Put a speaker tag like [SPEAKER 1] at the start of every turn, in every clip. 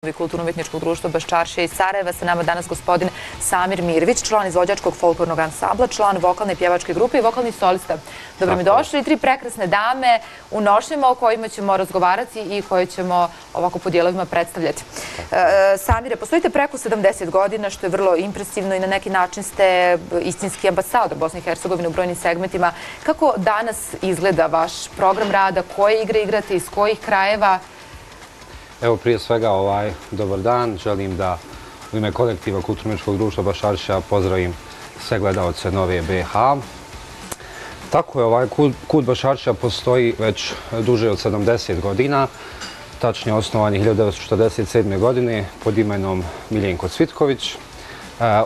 [SPEAKER 1] Kulturno-umjetničkog društva Baščaršija iz Sarajeva. Sa nama danas gospodin Samir Mirović, član izvođačkog folklornog ansambla, član vokalne i pjevačke grupe i vokalni solista. Dobro mi došli i tri prekrasne dame u nošnjama o kojima ćemo razgovarati i koje ćemo ovako po dijelovima predstavljati. Samire, postojite preko 70 godina, što je vrlo impresivno i na neki način ste istinski ambasador Bosne i Hercegovine u brojnim segmentima. Kako danas izgleda vaš program rada, koje igre igrate, iz kojih krajeva?
[SPEAKER 2] Evo, prije svega, dobar dan. Želim da u ime kolektiva Kulturno-umjetničkog društva Baščaršija pozdravim sve gledaoce Nove BiH. Tako je, kult Baščaršija postoji već duže od 70 godina. Tačnije osnovan je 1947. godine pod imenom Miljenko Cvitković.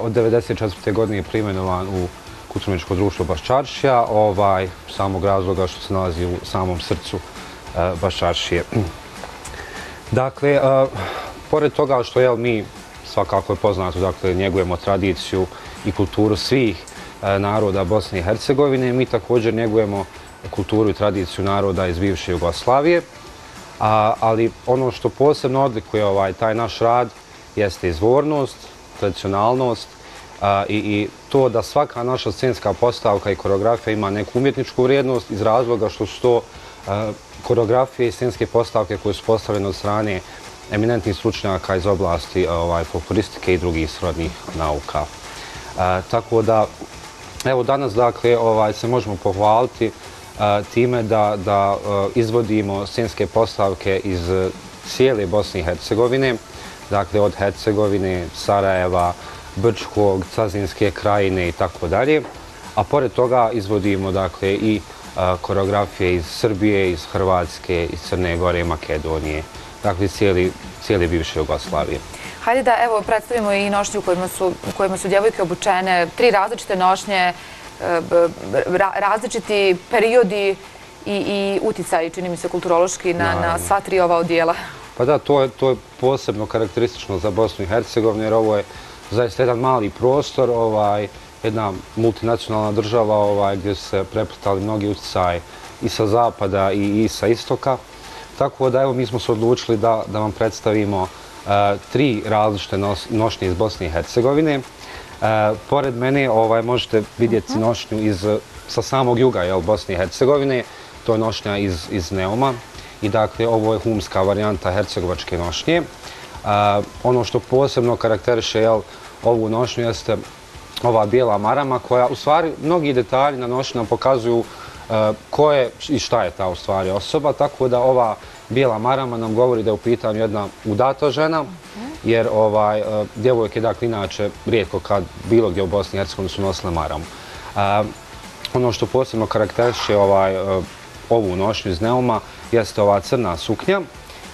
[SPEAKER 2] Od 1994. godine je preimenovan u Kulturno-umjetničko društvo Baščaršija, samog razloga što se nalazi u samom srcu Baščaršije. Dakle, pored toga što mi, svakako je poznato, njegujemo tradiciju i kulturu svih naroda Bosne i Hercegovine, mi također njegujemo kulturu i tradiciju naroda iz bivše Jugoslavije, ali ono što posebno odlikuje taj naš rad jeste izvornost, tradicionalnost i to da svaka naša scenska postavka i koreografija ima neku umjetničku vrijednost iz razloga što su to koreografije i scenske postavke koje su postavljene od strane eminentnih stručnjaka iz oblasti folkloristike i drugih srodnih nauka. Tako da, evo danas se možemo pohvaliti time da izvodimo scenske postavke iz cijele Bosne i Hercegovine, dakle od Hercegovine, Sarajeva, Brčkog, Cazinske krajine i tako dalje. A pored toga izvodimo i koreografije iz Srbije, iz Hrvatske, iz Crne Gore, Makedonije, dakle cijele bivše Jugoslavije.
[SPEAKER 1] Hajde da evo predstavimo i nošnje u kojima su djevojke obučene, tri različite nošnje, različiti periodi i uticaji, čini mi se, kulturološki na sva tri ova odijela.
[SPEAKER 2] Pa da, to je posebno karakteristično za Bosnu i Hercegovinu, jer ovo je zaista jedan mali prostor, jedna multinacionalna država gdje su se prepletali mnogi uticaji i sa zapada i sa istoka. Tako da, evo, mi smo se odlučili da vam predstavimo tri različite nošnje iz Bosne i Hercegovine. Pored mene možete vidjeti nošnju sa samog juga Bosne i Hercegovine. To je nošnja iz Neuma i dakle ovo je humska varijanta hercegovačke nošnje. Ono što posebno karakteriše ovu nošnju jeste ova bijela marama koja, u stvari, mnogi detalji na nošnji nam pokazuju ko je i šta je ta, u stvari, osoba, tako da ova bijela marama nam govori da je u pitanju jedna udata žena, jer djevojke, dakle, inače, rijetko kad bilo gdje u Bosni i Hercegovini su nosile maramu. Ono što posebno karakteriše ovu nošnju iz Neuma jeste ova crna suknja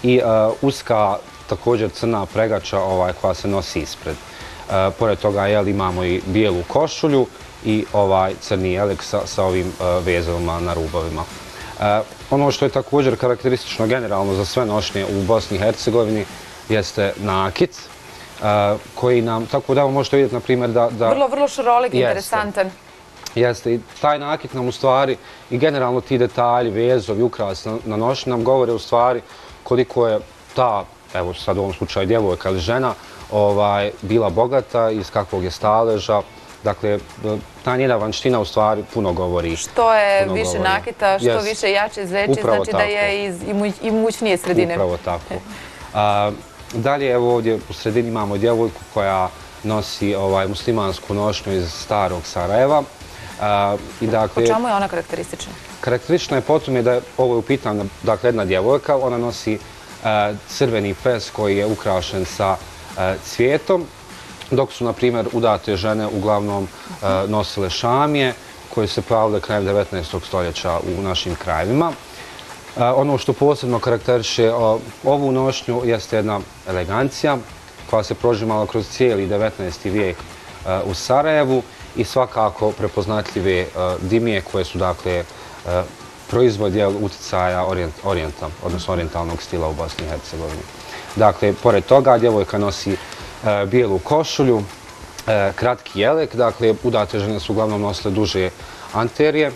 [SPEAKER 2] i uska, također, crna pregača koja se nosi ispred. Pored toga imamo i bijelu košulju i crni jelek sa ovim vezovima na rubovima. Ono što je također karakteristično generalno za sve nošnje u Bosni i Hercegovini jeste nakit, koji nam, tako da možete vidjeti, na primjer, da...
[SPEAKER 1] Vrlo šarolik, interesantan.
[SPEAKER 2] Jeste, i taj nakit nam u stvari i generalno ti detalji, vezovi, ukras na nošnji nam govore u stvari koliko je ta, evo sad u ovom slučaju djevojka ili žena, bila bogata, iz kakvog je staleža. Dakle, ta njena vanština u stvari puno govori.
[SPEAKER 1] Što je više nakita, što više jače zveči, znači da je iz imućnije sredine.
[SPEAKER 2] Upravo tako. Dalje, evo ovdje u sredini imamo djevojku koja nosi muslimansku nošnju iz starog Sarajeva.
[SPEAKER 1] Po čemu je ona karakteristična?
[SPEAKER 2] Karakteristična je po tome da je ovo u pitanju, dakle, jedna djevojka, ona nosi crveni fes koji je ukrašen sa cvijetom, dok su, na primjer, udate žene uglavnom nosile šamije koje se pojavile krajem 19. stoljeća u našim krajevima. Ono što posebno karakteriše ovu nošnju jeste jedna elegancija koja se prožimala kroz cijeli 19. vijek u Sarajevu i svakako prepoznatljive dimije koje su, dakle, proizvod uticaja orijentalnog stila u Bosni i Hercegovini. Dakle, pored toga, djevojka nosi bijelu košulju, kratki jelek, dakle, udate žene su uglavnom nosile duže anterije,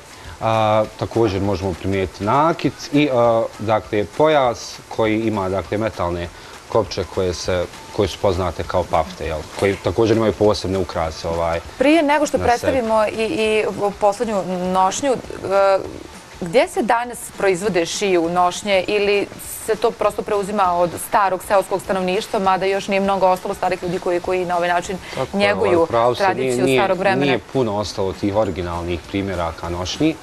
[SPEAKER 2] također možemo primijetiti nakit i, dakle, pojas koji ima, dakle, metalne kopče koje su poznate kao pafte, koji također imaju posebne ukrase.
[SPEAKER 1] Prije nego što predstavimo i poslednju nošnju, gdje se danas proizvode šiju nošnje ili se to prosto preuzima od starog seoskog stanovništva, mada još nije mnogo ostalo starih ljudi koji na ovaj način njeguju tradiciju starog vremena?
[SPEAKER 2] Nije puno ostalo tih originalnih primjeraka nošnji.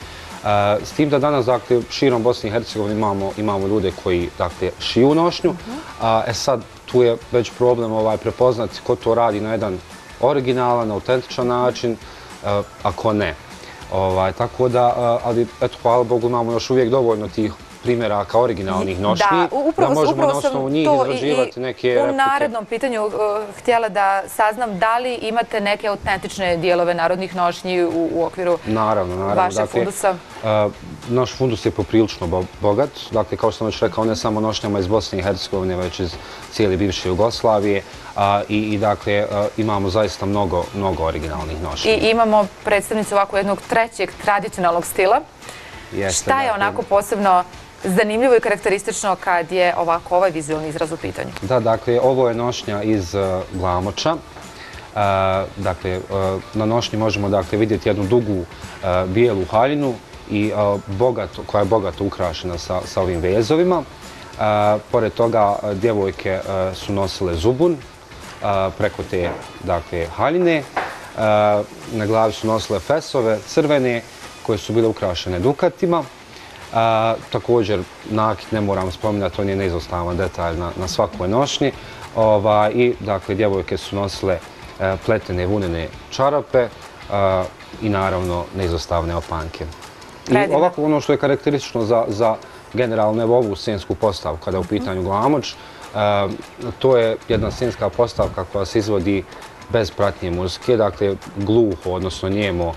[SPEAKER 2] S tim da danas, dakle, širom Bosne i Hercegovine imamo ljude koji, dakle, šiju nošnju. Sad, tu je već problem prepoznati ko to radi na jedan originalan, autentičan način, ako ne. Tako da, ali eto, hvala Bogu, imamo još uvijek dovoljno tih primjeraka originalnih nošnji, da možemo na osnovu njih izrađivati neke replike.
[SPEAKER 1] U narednom pitanju htjela da saznam da li imate neke autentične dijelove narodnih nošnji u okviru vašeg fundusa?
[SPEAKER 2] Naš fundus je poprilično bogat. Dakle, kao što sam već rekao, ne samo nošnjama iz Bosne i Hercegovine, već iz cijele bivše Jugoslavije. I dakle, imamo zaista mnogo originalnih nošnji.
[SPEAKER 1] I imamo predstavnicu ovako jednog trećeg tradicionalnog stila. Šta je onako posebno zanimljivo i karakteristično kad je ovako ovaj vizualni izraz u pitanju?
[SPEAKER 2] Da, dakle, ovo je nošnja iz glamoča. Dakle, na nošnji možemo vidjeti jednu dugu bijelu haljinu i koja je bogato ukrašena sa ovim vezovima. Pored toga, djevojke su nosile zubun preko te haljine. Na glavi su nosile fesove crvene koje su bile ukrašene dukatima. Također, nakit ne moram spominjati, on je neizostavan detalj na svakoj nošnji. I, dakle, djevojke su nosile pletene vunene čarape i, naravno, neizostavne opanke. I ovako, ono što je karakteristično za generalno ovu scensku postavku kada je u pitanju glamoč, to je jedna scenska postavka koja se izvodi bez pratnje muzike, dakle, gluho, odnosno njemo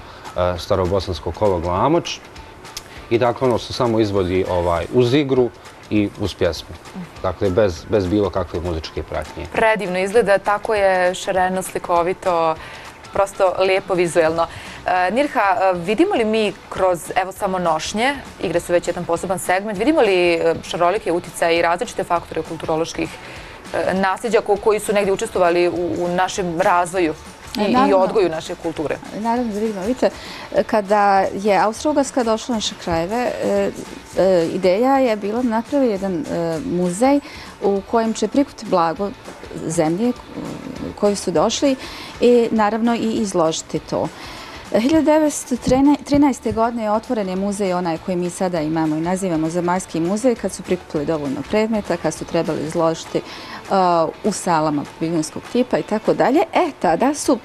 [SPEAKER 2] starobosansko kolo glamoč. I dakle, ono se samo izvodi uz igru i uz pjesmu. Dakle, bez bilo kakve muzičke pratnje.
[SPEAKER 1] Predivno izgleda, tako je šareno, slikovito, prosto lijepo vizuelno. Nirha, vidimo li mi kroz, evo, samo nošnje, igre su već jedan poseban segment, vidimo li šarolike uticaje i različite faktore kulturoloških nasljeđa koji su negdje učestvovali u našem razvoju i odgoju naše kulture?
[SPEAKER 3] Naravno da vidimo. Vidite, kada je Austro-Ugarska došla u naše krajeve, ideja je bila da napravi jedan muzej u kojem će prikupiti blago zemlje koji su došli i naravno i izložiti to. 1913. godine je otvoren je muzej onaj koji mi sada imamo i nazivamo Zemaljski muzej, kad su prikupili dovoljno predmeta, kad su trebali izložiti u salama paviljonskog tipa i tako dalje. Tada su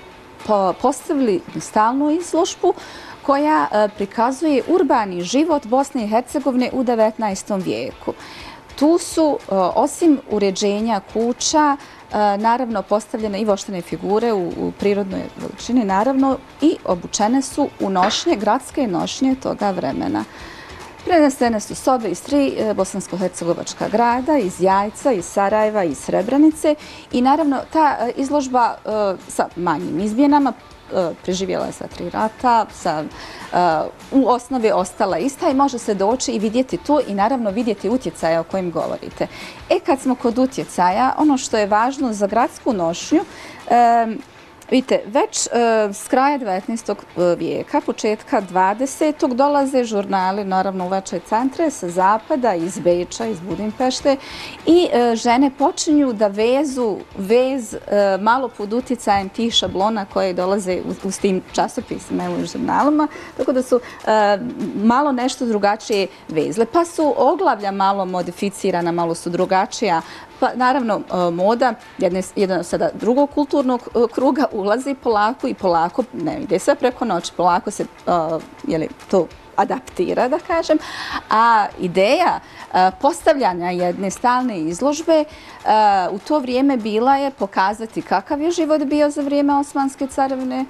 [SPEAKER 3] postavili stalnu izložbu koja prikazuje urbani život Bosne i Hercegovine u 19. vijeku. Tu su, osim uređenja kuća, naravno postavljene i voštane figure u prirodnoj veličini, naravno i obučene su u nošnje, gradske nošnje toga vremena. Prenesene su sobe iz 3 bosansko-hercegovačka grada, iz Jajca, iz Sarajeva, iz Srebrenice i naravno ta izložba sa manjim izmjenama preživjela je sva 3 rata, u osnovi ostala ista i može se doći i vidjeti tu i naravno vidjeti utjecaje o kojim govorite. Kad smo kod utjecaja, ono što je važno za gradsku nošnju, vidite, već s kraja 19. vijeka, početka 20. dolaze žurnali, naravno u veće centre sa zapada, iz Beča, iz Budimpešte i žene počinju da vezu vez malo pod utjecajem tih šablona koje dolaze uz tim časopisima i žurnalima, tako da su malo nešto drugačije vezle. Pa su oglavlja malo modificirana, malo su drugačija. Pa naravno, moda jednog sada drugog kulturnog kruga ulazi polako i polako, ne ide sve preko noći, polako se to adaptira, da kažem. A ideja postavljanja jedne stalne izložbe u to vrijeme bila je pokazati kakav je život bio za vrijeme Osmanske carevine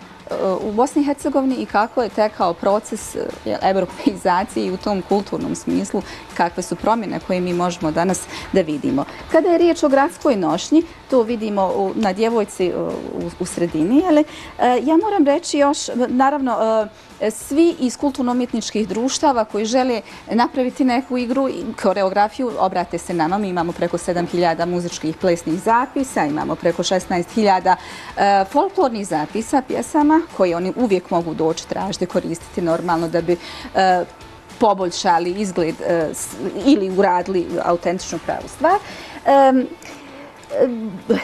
[SPEAKER 3] u Bosni i Hercegovini i kako je tekao proces evropeizacije i u tom kulturnom smislu, kakve su promjene koje mi možemo danas da vidimo. Kada je riječ o gradskoj nošnji, to vidimo na djevojci u sredini, ja moram reći još, naravno, svi iz kulturno-umjetničkih društava koji žele napraviti neku igru i koreografiju, obrate se nama. Mi imamo preko 7000 muzičkih muzičkih plesnih zapisa, imamo preko 16.000 folklornih zapisa pjesama koje oni uvijek mogu doći tražiti, koristiti normalno da bi poboljšali izgled ili uradili autentičnu pravu stvar.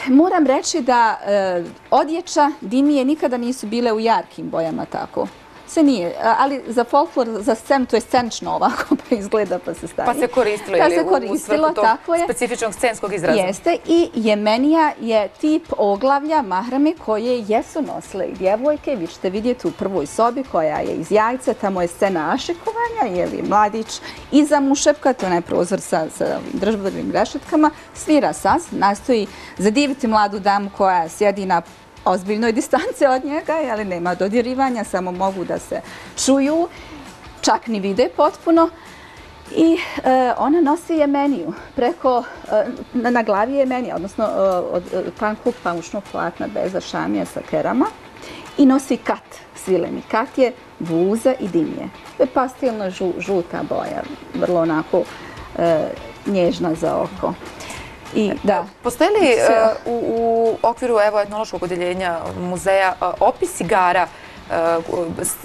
[SPEAKER 3] Moram reći da odjeća Dimije nikada nisu bile u jarkim bojama tako. Se nije, ali za folklor, za scenu, to je scenično ovako, pa izgleda, pa se stavi.
[SPEAKER 1] Pa se koristilo ili u svrhu tog specifičnog scenskog izraza?
[SPEAKER 3] Jeste, i jemenija je tip oglavlja, mahrame, koje jesu nosile i djevojke. Vi ćete vidjeti u prvoj sobi koja je iz jajca, tamo je scena ašikovanja, je li mladić iza mušepka, to je onaj prozor sa državnim rešetkama, svira saz, nastoji zadiviti mladu damu koja sjedi na ozbiljnoj distanci od njega, ali nema dodirivanja, samo mogu da se čuju, čak ni vide potpuno. I ona nosi jemeniju preko, na glavi je jemenija, odnosno od tankog pamučnog platna bez šamija sa kerama, i nosi kat, svileni kat je bluza i dimije. To je pastilno žuta boja, vrlo onako nježna za oko.
[SPEAKER 1] Postoji li u okviru etnološkog odjeljenja muzeja opis igara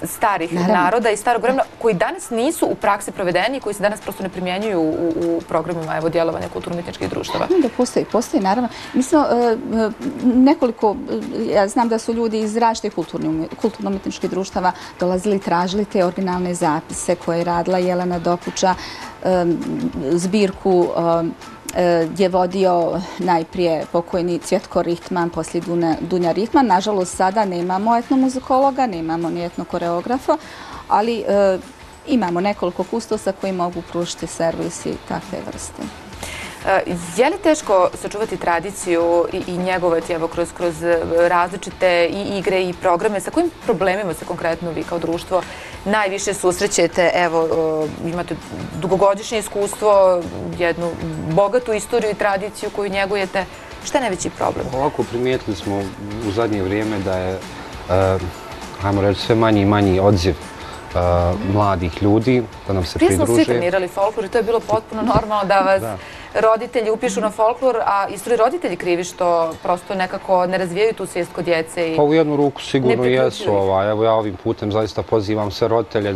[SPEAKER 1] starih naroda i starog vremena koji danas nisu u praksi provedeni i koji se danas prosto ne primjenjuju u programima djelovanja kulturno-umjetničkih društava?
[SPEAKER 3] Da, postoji, naravno. Mi smo nekoliko, ja znam da su ljudi iz različitih kulturno-umjetničkih društava dolazili i tražili te originalne zapise koje je radila Jelena Dokuča, zbirku je vodio najprije pokojni Cvjetko Rihtman, poslije Dunja Rihtman. Nažalost, sada nemamo etnomuzikologa, nemamo ni etnokoreografa, ali imamo nekoliko kustosa koji mogu pružiti servisi takve vrste.
[SPEAKER 1] Je li teško sačuvati tradiciju i njegovati kroz različite i igre i programe? Sa kojim problemima se konkretno vi kao društvo najviše susrećete? Evo, imate dugogodišnje iskustvo, jednu bogatu istoriju i tradiciju koju njegujete. Šta je najveći problem?
[SPEAKER 2] Ovako primijetili smo u zadnje vrijeme da je, ajmo reći, sve manji i manji odziv mladih ljudi da nam se pridruže.
[SPEAKER 1] Prije smo svi trenirali folklor i to je bilo potpuno normalno da vas roditelji upišu na folklor, a isto li roditelji krivi što prosto nekako ne razvijaju tu svijest kod djece?
[SPEAKER 2] Pa u jednu ruku sigurno jesu. Evo ja ovim putem zaista pozivam sve roditelje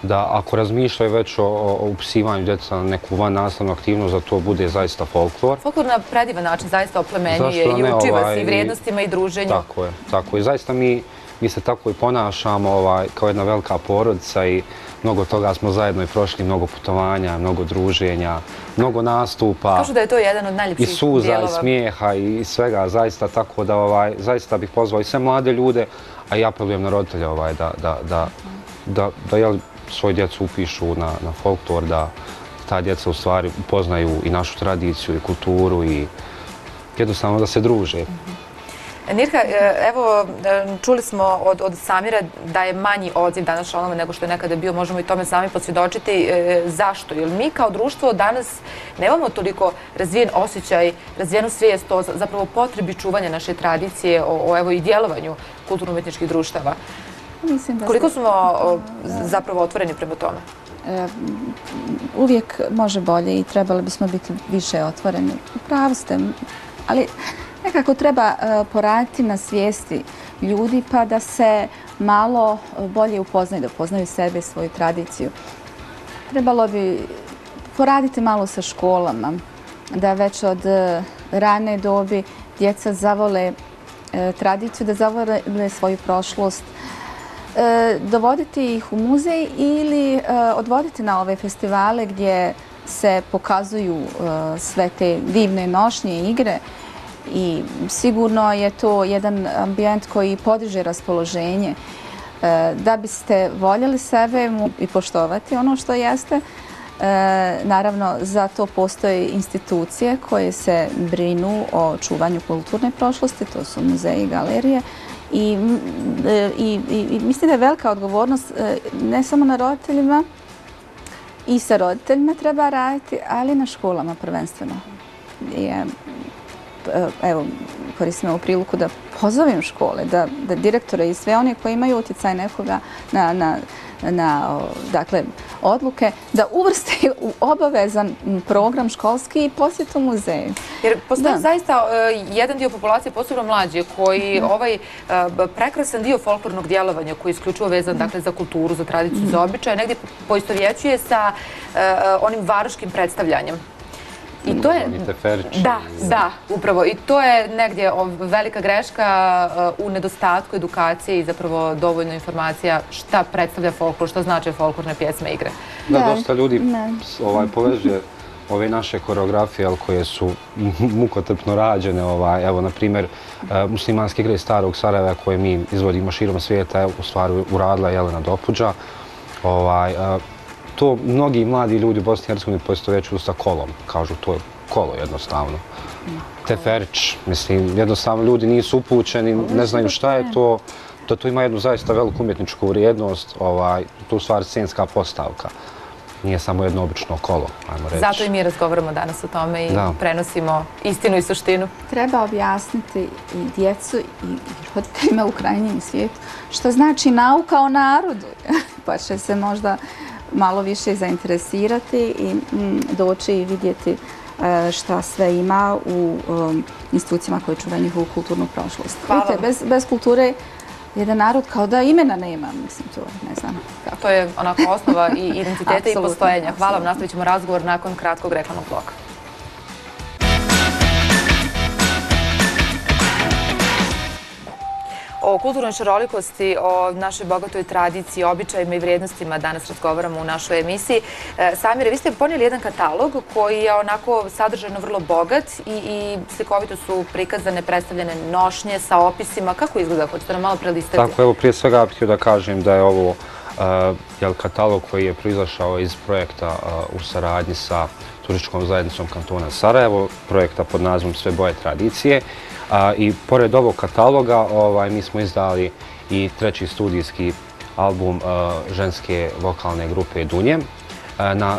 [SPEAKER 2] da ako razmišljaju već o upisivanju djeca na neku vannastavnu aktivnost, da to bude zaista folklor.
[SPEAKER 1] Folklor na predivan način zaista oplemenjuje i uči vas i vrijednostima i druženju.
[SPEAKER 2] Tako je. Zaista mi se tako i ponašamo kao jedna velika porodica i mnogo toga smo zajedno i prošli, mnogo putovanja, mnogo druženja, mnogo nastupa.
[SPEAKER 1] Kažu da je to jedan od najljepših dijelova.
[SPEAKER 2] I suza, i smijeha, i svega, zaista tako da zaista bih pozvao i sve mlade ljude, a i apelujem na roditelje da svoje djecu upišu na folklor, da ta djeca u stvari upoznaju i našu tradiciju i kulturu i jednostavno da se druže.
[SPEAKER 1] Nirka, evo, čuli smo od Samira da je manji odziv danas članova nego što je nekada bio, možemo i tome sami posvjedočiti. Zašto? Jer mi kao društvo danas nemamo toliko razvijen osjećaj, razvijenu svijest o zapravo potrebi čuvanja naše tradicije, o i djelovanju kulturno-umjetničkih društava. Koliko smo zapravo otvoreni prema tome?
[SPEAKER 3] Uvijek može bolje i trebali bismo biti više otvoreni. Upravo ste, ali nekako treba poraditi na svijesti ljudi pa da se malo bolje upoznaju, da upoznaju sebe i svoju tradiciju. Trebalo bi poraditi malo sa školama, da već od rane dobi djeca zavole tradiciju, da zavole svoju prošlost, dovoditi ih u muzej ili odvoditi na ove festivale gdje se pokazuju sve te divne nošnje i igre. I sigurno je to jedan ambijent koji podiže raspoloženje. Da biste voljeli sebe i poštovati ono što jeste, naravno za to postoje institucije koje se brinu o čuvanju kulturne prošlosti, to su muzeji i galerije. I mislim da je velika odgovornost ne samo na roditeljima, i sa roditeljima treba raditi, ali i na školama prvenstveno. Evo, koristim ovu priliku da pozovem škole, da direktore i sve one koji imaju utjecaj nekoga dakle, odluke da uvrsti u obavezan program školski i posjetu muzeju.
[SPEAKER 1] Jer postoji zaista jedan dio populacije, posebno mlađe, koji ovaj prekrasan dio folklornog djelovanja koji je isključivo vezan dakle, za kulturu, za tradiciju, za običaje, negdje poistovjećuje sa onim varoškim predstavljanjem. I to je, da, upravo. I to je negdje velika greška u nedostatku edukacije i zapravo dovoljno informacija šta predstavlja folklor, šta znače folklorne pjesme i igre.
[SPEAKER 2] Da, dosta ljudi poveže ove naše koreografije koje su mukotrpno rađene. Evo, na primjer, muslimanske igre iz Starog Sarajeva koje mi izvodimo širom svijeta, u stvari uradila Jelena Dopuđa. To mnogi mladi ljudi u Bosni i Hercegovini poistovjećuju sa kolom. Kažu, to je kolo jednostavno. Teferić, mislim, jednostavno ljudi nisu upućeni, ne znaju šta je to. To ima jednu zaista veliku umjetničku vrijednost, to je u stvari scenska postavka. Nije samo jedno obično kolo, ajmo reći.
[SPEAKER 1] Zato i mi razgovaramo danas o tome i prenosimo istinu i suštinu.
[SPEAKER 3] Treba objasniti i djecu i roditeljima u krajnjem svijetu što znači nauka o narodu, pa će se možda malo više zainteresirati i doći i vidjeti šta sve ima u institucijama koje čuvaju njihovu kulturnu prošlost. Vidite, bez kulture jedan narod kao da imena nema, mislim, to ne znam kako.
[SPEAKER 1] To je onako osnova i identiteta i postojanja. Hvala vam, nastavit ćemo razgovor nakon kratkog reklamnog bloka. O kulturnoj šarolikosti, o našoj bogatoj tradiciji, običajima i vrijednostima danas razgovaramo u našoj emisiji. Samire, vi ste ponijeli jedan katalog koji je onako sadržajno vrlo bogat i slikovito su prikazane, predstavljene nošnje sa opisima. Kako izgleda? Hoćete nam malo prelistati?
[SPEAKER 2] Tako, evo, prije svega bih htio da kažem da je ovo katalog koji je proizašao iz projekta u saradnji sa Turističkom zajednicom kantona Sarajevo, projekta pod nazivom Sve boje tradicije. I pored ovog kataloga mi smo izdali i treći studijski album ženske vokalne grupe Dunje.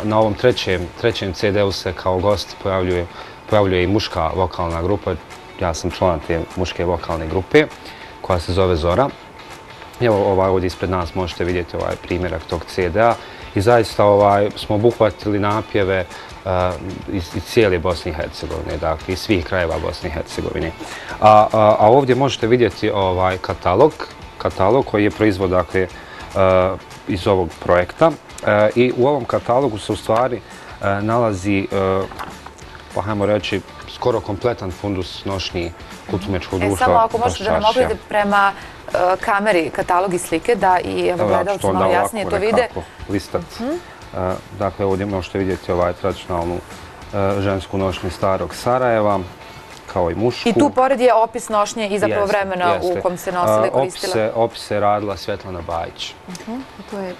[SPEAKER 2] Na ovom trećem CD-u se kao gost pojavljuje i muška vokalna grupa. Ja sam član te muške vokalne grupe koja se zove Zora. Evo ovdje ispred nas možete vidjeti primjerak tog CD-a i zaista smo obuhvatili napjeve iz cijele Bosne i Hercegovine, dakle iz svih krajeva Bosne i Hercegovine. A ovdje možete vidjeti katalog koji je proizvod dakle iz ovog projekta i u ovom katalogu se u stvari nalazi, pa hajmo reći, skoro kompletan fundus nošnji kulturno-umjetničkog društva
[SPEAKER 1] Samo ako možete da nam ogledate prema kameri katalog i slike, da i gledalci malo jasnije to vide.
[SPEAKER 2] Dakle, ovdje možete vidjeti tradicionalnu žensku nošnju Starog Sarajeva, kao i mušku.
[SPEAKER 1] I tu pored je opis nošnje i zapravo vremena u kom se nosila i koristila.
[SPEAKER 2] Opis je radila Svetlana Bajić.
[SPEAKER 3] To je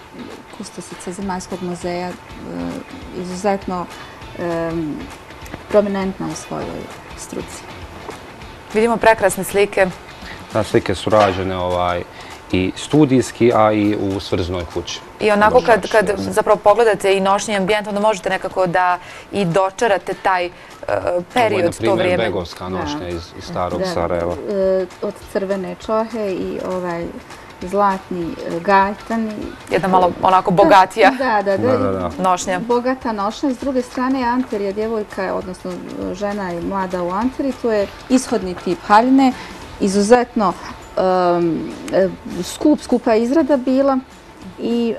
[SPEAKER 3] kustosica Zemaljskog muzeja, izuzetno prominentna u svojoj struci.
[SPEAKER 1] Vidimo prekrasne slike.
[SPEAKER 2] Slike su rađene i studijski, a i u svrznoj kući.
[SPEAKER 1] I onako kad zapravo pogledate i nošnji ambijent, onda možete nekako da i dočarate taj period, to vrijeme.
[SPEAKER 2] Ovo je, na primjer, begovska nošnja iz Starog Sarajeva.
[SPEAKER 3] Od crvene čohe i zlatni gajtan.
[SPEAKER 1] Jedna malo onako bogatija nošnja.
[SPEAKER 3] Bogata nošnja. S druge strane, anter je djevojka, odnosno žena je mlada u anteri. To je ishodni tip haljine. Izuzetno skupa izrada bila i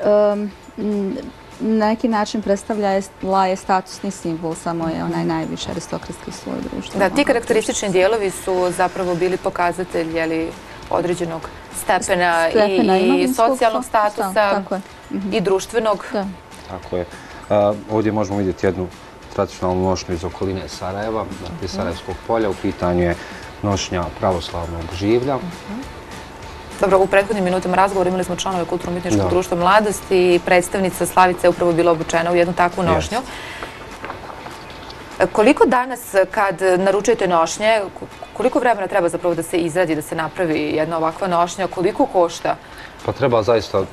[SPEAKER 3] na neki način predstavljala je statusni simbol, samo je onaj najviši aristokratski sloj društva.
[SPEAKER 1] Da, ti karakteristični dijelovi su zapravo bili pokazatelj određenog stepena i socijalnog statusa i društvenog.
[SPEAKER 3] Tako
[SPEAKER 2] je. Ovdje možemo vidjeti jednu tradicionalnu nošnju iz okoline Sarajeva, iz Sarajevskog polja. U pitanju je nošnja pravoslavnog življa.
[SPEAKER 1] Dobro, u prethodnim minutama razgovora imali smo članove Kulturno-umjetničkog društva Mladosti i predstavnica Slavica je upravo bila obučena u jednu takvu nošnju. Koliko danas kad naručujete nošnje, koliko vremena treba zapravo da se izradi, da se napravi jedna ovakva nošnja, koliko košta?
[SPEAKER 2] Pa treba zaista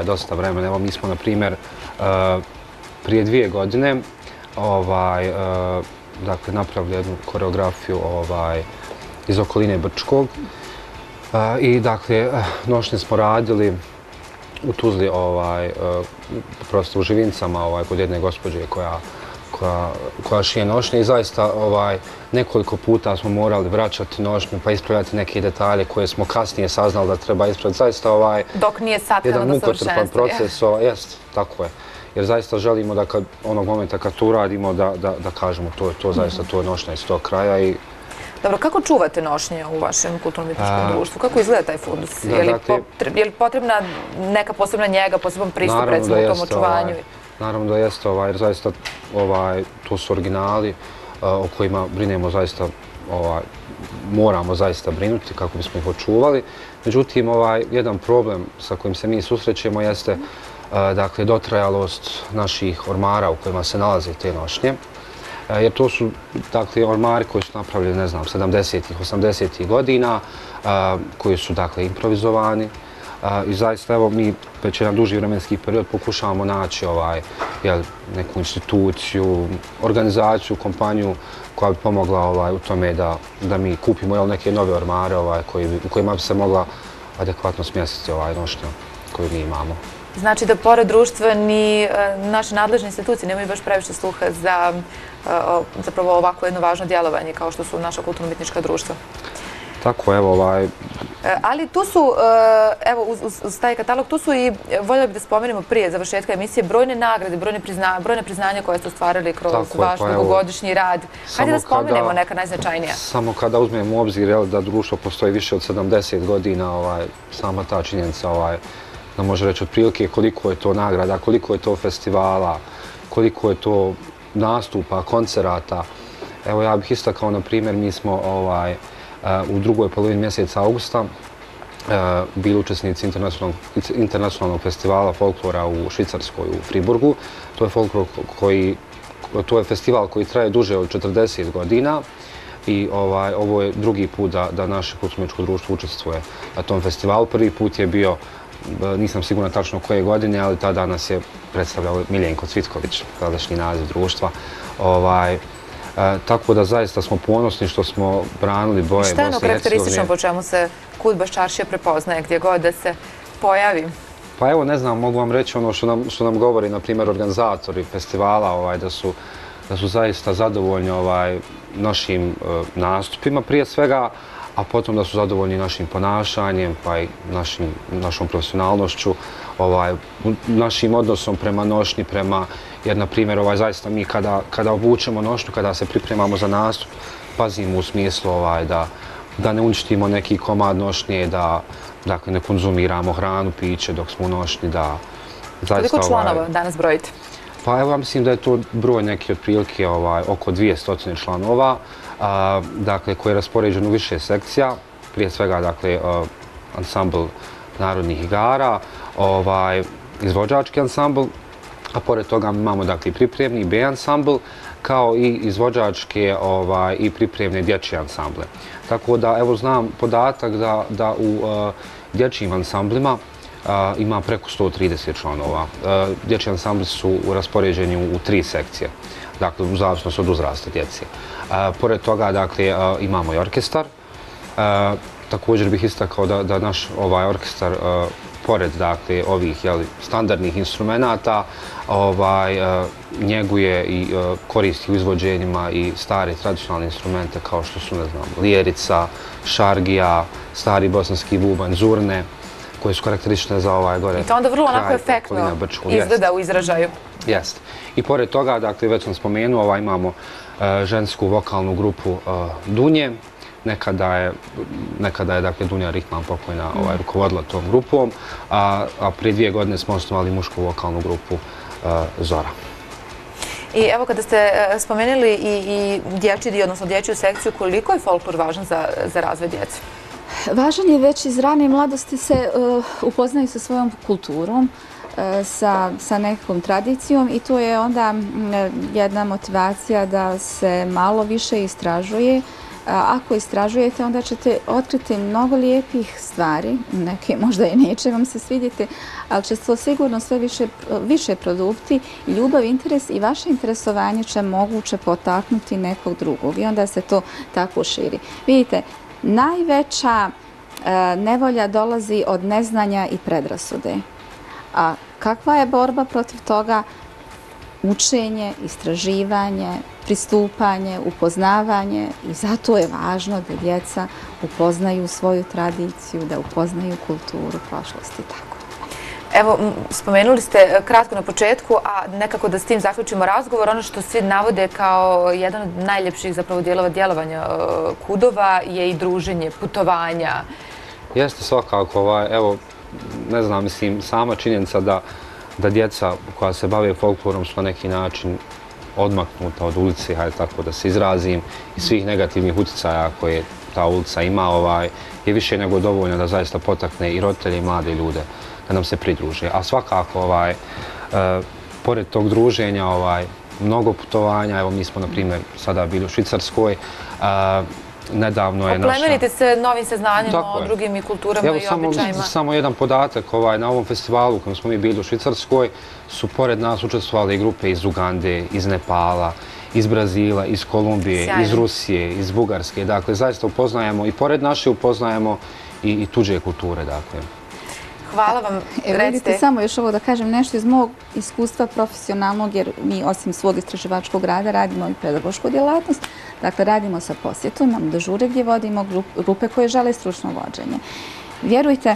[SPEAKER 2] dosta vremena. Evo mi smo, na primjer, prije 2 godine napravili jednu koreografiju iz okoline Brčkog. I dakle, nošnje smo radili u Tuzli, prosto u Živincama, kod jedne gospođe koja šije nošnje i zaista nekoliko puta smo morali vraćati nošnju pa ispravljati neke detalje koje smo kasnije saznali da treba ispraviti. Zaista
[SPEAKER 1] dok nije satkano
[SPEAKER 2] jedan
[SPEAKER 1] do
[SPEAKER 2] mukotrpan
[SPEAKER 1] savršenstva.
[SPEAKER 2] proces, jest, tako je. Jer zaista želimo da onog momenta kad to uradimo da kažemo to zaista to je nošnja iz tog kraja i
[SPEAKER 1] Dobro, kako čuvate nošnje u vašem kulturno-umjetničkom društvu? Kako izgleda taj fundus? Je li potrebna neka posebna njega, poseban pristup recimo u tom očuvanju?
[SPEAKER 2] Naravno da jeste, jer zaista to su originali o kojima brinemo zaista, moramo zaista brinuti kako bismo ih očuvali. Međutim, jedan problem sa kojim se mi susrećemo jeste dakle dotrajalost naših ormara u kojima se nalaze te nošnje. Jer to su dakle ormari koji su napravljeni, ne znam, 70-ih, 80-ih godina, koji su dakle improvizovani. I zaista, evo, mi već jedan duži vremenski period pokušavamo naći neku instituciju, organizaciju, kompaniju koja bi pomogla u tome da mi kupimo neke nove ormare u kojima bi se mogla adekvatno smjestiti nošnja koju mi imamo.
[SPEAKER 1] Znači da pored društva ni naše nadležne institucije nemaju baš previše sluha za zapravo ovako jedno važno djelovanje kao što su naša kulturno-umjetnička društva.
[SPEAKER 2] Tako, evo,
[SPEAKER 1] Ali tu su, evo, uz taj katalog, tu su i, voljela bih da spomenemo prije završetka emisije, brojne nagrade, brojne priznanja koje ste ostvarili kroz vaš dugogodišnji rad. Hajde da spomenemo neka najznačajnija.
[SPEAKER 2] Samo kada uzmemo u obzir da društvo postoji više od 70 godina, sama ta činjenica, da može reći otprilike koliko je to nagrada, koliko je to festivala, koliko je to nastupa, koncerata. Evo, ja bih istakao, na primjer, mi smo u drugoj polovini mjeseca augusta bili učesnici internacionalnog festivala folklora u Švicarskoj, u Friburgu. To je festival koji traje duže od 40 godina i ovo je drugi put da naše kulturno-umjetničko društvo učestvuje na tom festivalu. Prvi put je bio, nisam siguran tačno koje godine, ali tada nas je predstavljao Miljenko Cvitković, tadašnji naziv društva. Tako da zaista smo ponosni što smo branili boje Bosne i Hercegovine.
[SPEAKER 1] Šta je ono karakteristično po čemu se kult Baščaršija prepoznaje gdje god da se pojavi?
[SPEAKER 2] Pa evo, ne znam, mogu vam reći ono što nam govori, na primjer, organizatori festivala, da su zaista zadovoljni našim nastupima prije svega, a potom da su zadovoljni našim ponašanjem, pa i našom profesionalnošću, našim odnosom prema nošnji, jer, na primjer, zaista mi kada obučemo nošnju, kada se pripremamo za nastup, pazimo u smislu da ne uništimo neki komad nošnje, da dakle, ne konzumiramo hranu, piće dok smo u nošnji, da zaista...
[SPEAKER 1] Koliko članova danas brojite?
[SPEAKER 2] Pa evo, ja mislim da je to broj neki otprilike oko 200 članova, dakle, koji je raspoređen u više sekcija, prije svega, dakle, ansambl narodnih igara, izvođački ansambl, a pored toga imamo, dakle, pripremni B ansambl, kao i izvođačke i pripremne dječje ansamble. Tako da, evo, znam podatak da u dječjim ansamblima ima preko 130 članova. Dječji ansambli su raspoređeni u 3 sekcije, dakle, u zavisnosti od uzrasta djece. Pored toga, dakle, imamo i orkestar. Također bih istakao da naš orkestar, pored, dakle, ovih standardnih instrumenata, njeguje i koristi u izvođenjima i stare tradicionalne instrumente kao što su, ne znam, lijerica, šargija, stari bosanski bubanj, zurne, koje su karakteristične za gore.
[SPEAKER 1] I to onda vrlo onako efektno izgleda u izražaju.
[SPEAKER 2] Jeste. I pored toga, dakle, već sam spomenuo, imamo žensku vokalnu grupu Dunje. Nekada je, dakle, Dunja Rihman pokojna rukovodila tom grupom, a prije 2 godine smo osnovali mušku vokalnu grupu Zora.
[SPEAKER 3] I evo, kada ste spomenuli i dječji dio, odnosno dječju sekciju, koliko je folklor važan za razvoj djece? Važan je, već iz rane mladosti se upoznaju sa svojom kulturom, sa nekakvom tradicijom, i to je onda jedna motivacija da se malo više istražuje. Ako istražujete, onda ćete otkriti mnogo lijepih stvari, neke možda i neće vam se svidjeti, ali će to sigurno sve više produkti, ljubav, interes i vaše interesovanje će moguće potaknuti nekog drugog i onda se to tako širi. Vidite, najveća nevolja dolazi od neznanja i predrasude. A kakva je borba protiv toga? Učenje, istraživanje, pristupanje, upoznavanje i zato je važno da djeca upoznaju svoju tradiciju, da upoznaju kulturu prošlosti. Tako.
[SPEAKER 1] Evo, spomenuli ste kratko na početku, a nekako da s tim zaključimo razgovor, ono što svi navode kao jedan od najljepših zapravo dijelova djelovanja KUD-ova je i druženje, putovanja.
[SPEAKER 2] Jeste svakako, evo, ne znam, mislim, sama činjenica da djeca koja se bave folklorom su na neki način odmaknuta od ulice, hajde tako da se izrazim, i svih negativnih utjecaja koje ta ulica ima, je više nego dovoljno da zaista potakne i roditelje i mlade ljude da nam se pridruže. A svakako, pored tog druženja, mnogo putovanja, evo mi smo, na primjer, sada bili u Švicarskoj, nedavno je naša...
[SPEAKER 1] Oplemenite se novim saznanjima o drugim i kulturama i običajima.
[SPEAKER 2] Evo, samo jedan podatak, na ovom festivalu u kojem smo mi bili u Švicarskoj su pored nas učestvovali grupe iz Ugande, iz Nepala, iz Brazila, iz Kolumbije, iz Rusije, iz Bugarske. Dakle, zaista upoznajemo i pored naše upoznajemo i tuđe kulture, dakle.
[SPEAKER 1] Hvala vam.
[SPEAKER 3] Vidite, samo još ovo da kažem nešto iz mog iskustva profesionalnog, jer mi osim svog istraživačkog rada radimo i pedagošku djelatnost. Dakle, radimo sa posjetom, imamo dežure gdje vodimo grupe koje žele stručno vođenje. Vjerujte,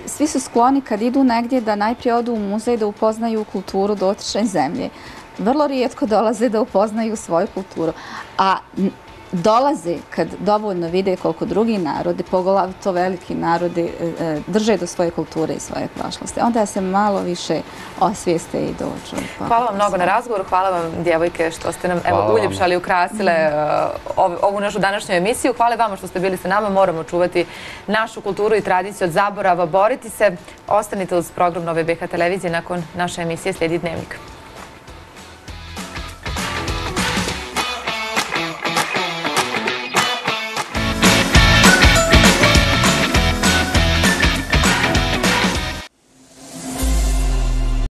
[SPEAKER 3] svi su skloni kad idu negdje da najprije odu u muzej da upoznaju kulturu dotične zemlje. Vrlo rijetko dolaze da upoznaju svoju kulturu. A dolaze kad dovoljno vide koliko drugi narodi, poglavito veliki narodi, drže do svoje kulture i svoje prošlosti. Onda se malo više osvijeste i dođu.
[SPEAKER 1] Hvala vam mnogo na razgovoru. Hvala vam, djevojke, što ste nam uljepšali i ukrasile ovu našu današnju emisiju. Hvala vama što ste bili sa nama. Moramo čuvati našu kulturu i tradiciju od zaborava, boriti se. Ostanite uz program Nove BH televizije. Nakon naše emisije slijedi Dnevnik.